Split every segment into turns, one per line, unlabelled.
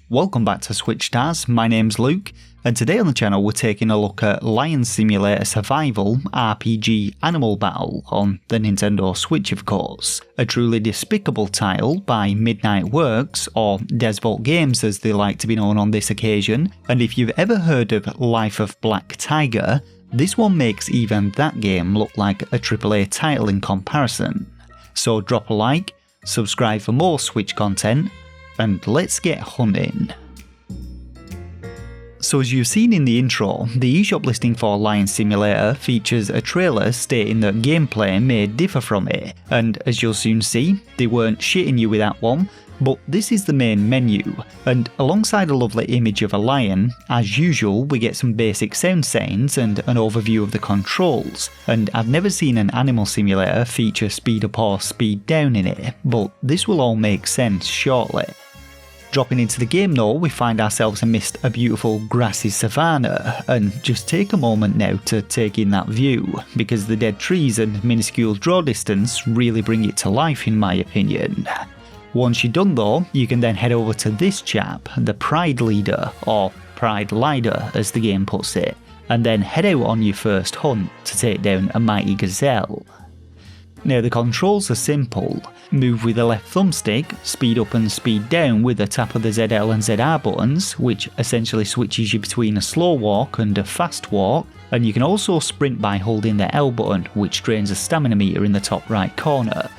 Welcome back to SwitchStars, my name's Luke, and today on the channel we're taking a look at Lion Simulator Survival RPG Animal Battle on the Nintendo Switch of course, a truly despicable title by Midnight Works, or DEZVOLT Games as they like to be known on this occasion, and if you've ever heard of Life of Black Tiger, this one makes even that game look like a AAA title in comparison. So drop a like, subscribe for more Switch content, and let's get hunting. So as you've seen in the intro, the eShop listing for Lion Simulator features a trailer stating that gameplay may differ from it, and as you'll soon see, they weren't shitting you with that one, but this is the main menu, and alongside a lovely image of a lion, as usual we get some basic sound settings and an overview of the controls, and I've never seen an animal simulator feature speed up or speed down in it, but this will all make sense shortly. Dropping into the game though, we find ourselves amidst a beautiful grassy savanna, and just take a moment now to take in that view, because the dead trees and minuscule draw distance really bring it to life in my opinion. Once you're done though, you can then head over to this chap, the Pride Leader, or Pride Lider as the game puts it, and then head out on your first hunt to take down a mighty gazelle. Now the controls are simple. Move with the left thumbstick, speed up and speed down with a tap of the ZL and ZR buttons, which essentially switches you between a slow walk and a fast walk, and you can also sprint by holding the L button, which drains a stamina meter in the top right corner.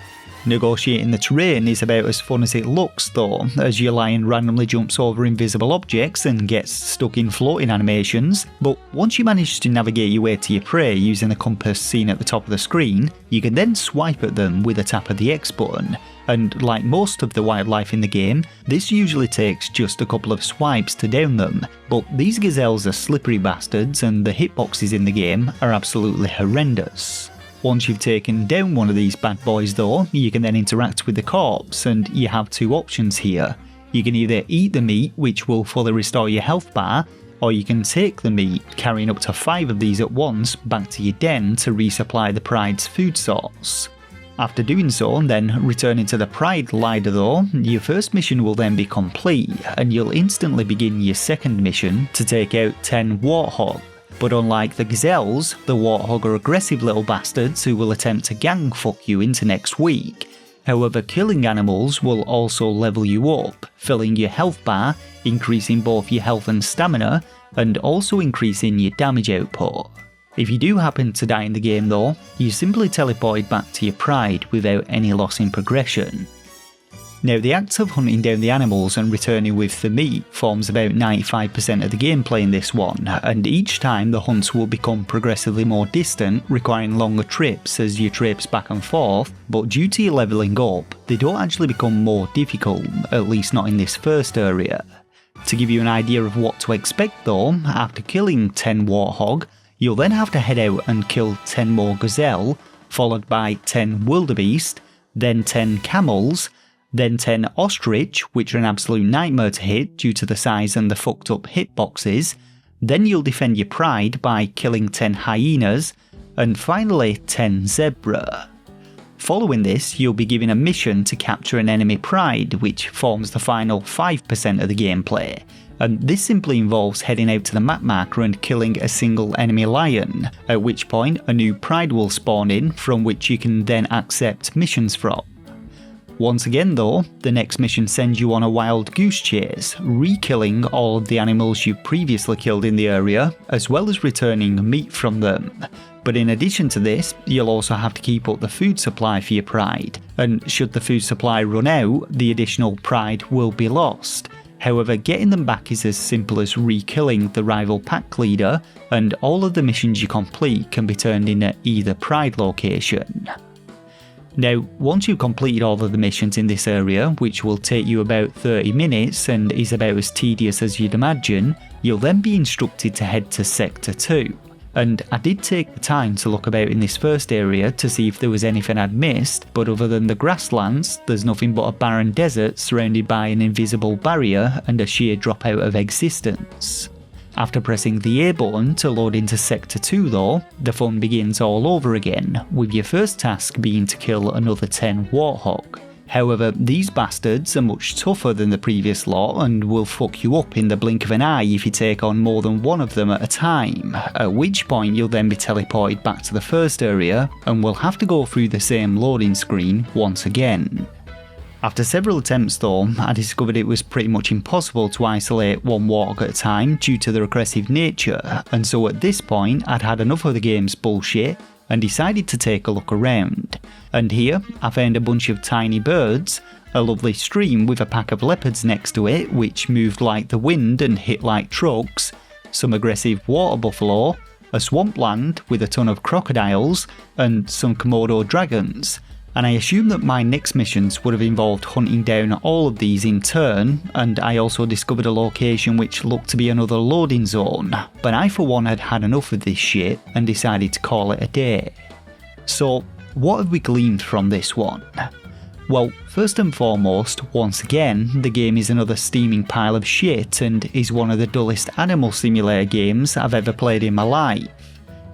Negotiating the terrain is about as fun as it looks though, as your lion randomly jumps over invisible objects and gets stuck in floating animations, but once you manage to navigate your way to your prey using the compass seen at the top of the screen, you can then swipe at them with a tap of the X button, and like most of the wildlife in the game, this usually takes just a couple of swipes to down them, but these gazelles are slippery bastards and the hitboxes in the game are absolutely horrendous. Once you've taken down one of these bad boys though, you can then interact with the corpse, and you have two options here. You can either eat the meat, which will fully restore your health bar, or you can take the meat, carrying up to 5 of these at once, back to your den to resupply the Pride's food source. After doing so, then returning to the Pride Lider though, your first mission will then be complete, and you'll instantly begin your second mission to take out 10 warthog. But unlike the gazelles, the warthog are aggressive little bastards who will attempt to gang fuck you into next week. However, killing animals will also level you up, filling your health bar, increasing both your health and stamina, and also increasing your damage output. If you do happen to die in the game though, you simply teleport back to your pride without any loss in progression. Now the act of hunting down the animals and returning with the meat forms about 95% of the gameplay in this one, and each time the hunts will become progressively more distant, requiring longer trips as you traipse back and forth, but due to your levelling up, they don't actually become more difficult, at least not in this first area. To give you an idea of what to expect though, after killing 10 warthog, you'll then have to head out and kill 10 more gazelle, followed by 10 wildebeest, then 10 camels, then 10 ostrich, which are an absolute nightmare to hit due to the size and the fucked up hitboxes, then you'll defend your pride by killing 10 hyenas, and finally 10 zebra. Following this, you'll be given a mission to capture an enemy pride, which forms the final 5% of the gameplay, and this simply involves heading out to the map marker and killing a single enemy lion, at which point a new pride will spawn in from which you can then accept missions from. Once again though, the next mission sends you on a wild goose chase, re-killing all of the animals you previously killed in the area, as well as returning meat from them. But in addition to this, you'll also have to keep up the food supply for your pride, and should the food supply run out, the additional pride will be lost. However, getting them back is as simple as re-killing the rival pack leader, and all of the missions you complete can be turned in at either pride location. Now, once you've completed all of the missions in this area, which will take you about 30 minutes and is about as tedious as you'd imagine, you'll then be instructed to head to Sector 2. And I did take the time to look about in this first area to see if there was anything I'd missed, but other than the grasslands, there's nothing but a barren desert surrounded by an invisible barrier and a sheer dropout of existence. After pressing the A button to load into Sector 2 though, the fun begins all over again, with your first task being to kill another 10 warthog. However, these bastards are much tougher than the previous lot and will fuck you up in the blink of an eye if you take on more than one of them at a time, at which point you'll then be teleported back to the first area and will have to go through the same loading screen once again. After several attempts though, I discovered it was pretty much impossible to isolate one warthog at a time due to their aggressive nature, and so at this point I'd had enough of the game's bullshit and decided to take a look around. And here I found a bunch of tiny birds, a lovely stream with a pack of leopards next to it which moved like the wind and hit like trucks, some aggressive water buffalo, a swampland with a ton of crocodiles, and some Komodo dragons. And I assume that my next missions would have involved hunting down all of these in turn, and I also discovered a location which looked to be another loading zone, but I for one had had enough of this shit and decided to call it a day. So what have we gleaned from this one? Well, first and foremost, once again, the game is another steaming pile of shit and is one of the dullest animal simulator games I've ever played in my life.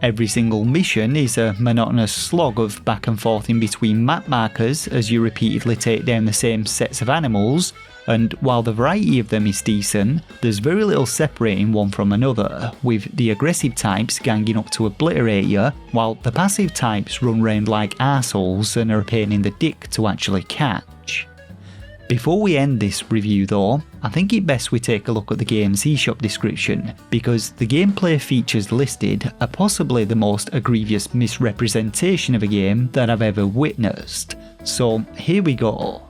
Every single mission is a monotonous slog of back and forth in between map markers as you repeatedly take down the same sets of animals, and while the variety of them is decent, there's very little separating one from another, with the aggressive types ganging up to obliterate you, while the passive types run round like arseholes and are a pain in the dick to actually catch. Before we end this review though, I think it best we take a look at the game's eShop description, because the gameplay features listed are possibly the most egregious misrepresentation of a game that I've ever witnessed. So here we go.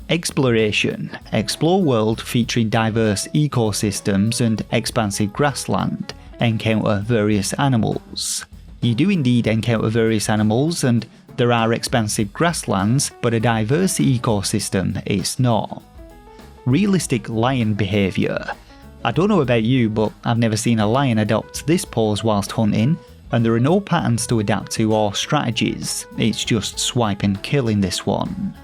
Exploration. Explore world featuring diverse ecosystems and expansive grassland. Encounter various animals. You do indeed encounter various animals, and there are expansive grasslands, but a diverse ecosystem it's not. Realistic lion behaviour. I don't know about you, but I've never seen a lion adopt this pose whilst hunting, and there are no patterns to adapt to or strategies, it's just swipe and kill in this one.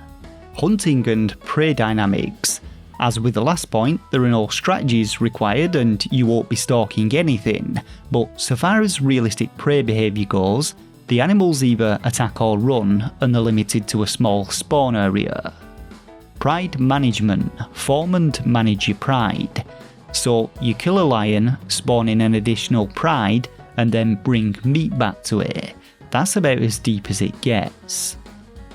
Hunting and prey dynamics. As with the last point, there are no strategies required and you won't be stalking anything, but so far as realistic prey behaviour goes, the animals either attack or run and they're limited to a small spawn area. Pride management. Form and manage your pride. So you kill a lion, spawn in an additional pride, and then bring meat back to it. That's about as deep as it gets.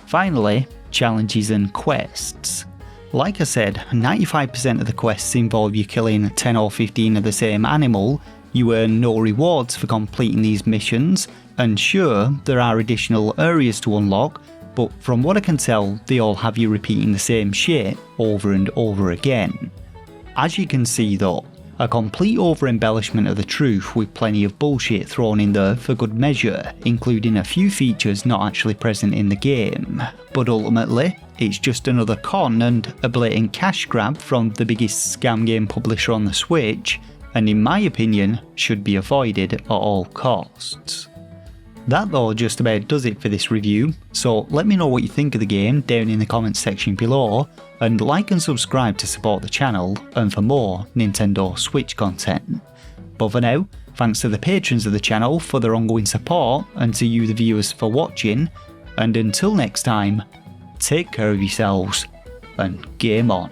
Finally, challenges and quests. Like I said, 95% of the quests involve you killing 10 or 15 of the same animal. You earn no rewards for completing these missions, and sure, there are additional areas to unlock, but from what I can tell, they all have you repeating the same shit over and over again. As you can see though, a complete over-embellishment of the truth with plenty of bullshit thrown in there for good measure, including a few features not actually present in the game. But ultimately, it's just another con and a blatant cash grab from the biggest scam game publisher on the Switch, and in my opinion, should be avoided at all costs. That though just about does it for this review, so let me know what you think of the game down in the comments section below, and like and subscribe to support the channel and for more Nintendo Switch content. But for now, thanks to the patrons of the channel for their ongoing support, and to you the viewers for watching, and until next time, take care of yourselves and game on.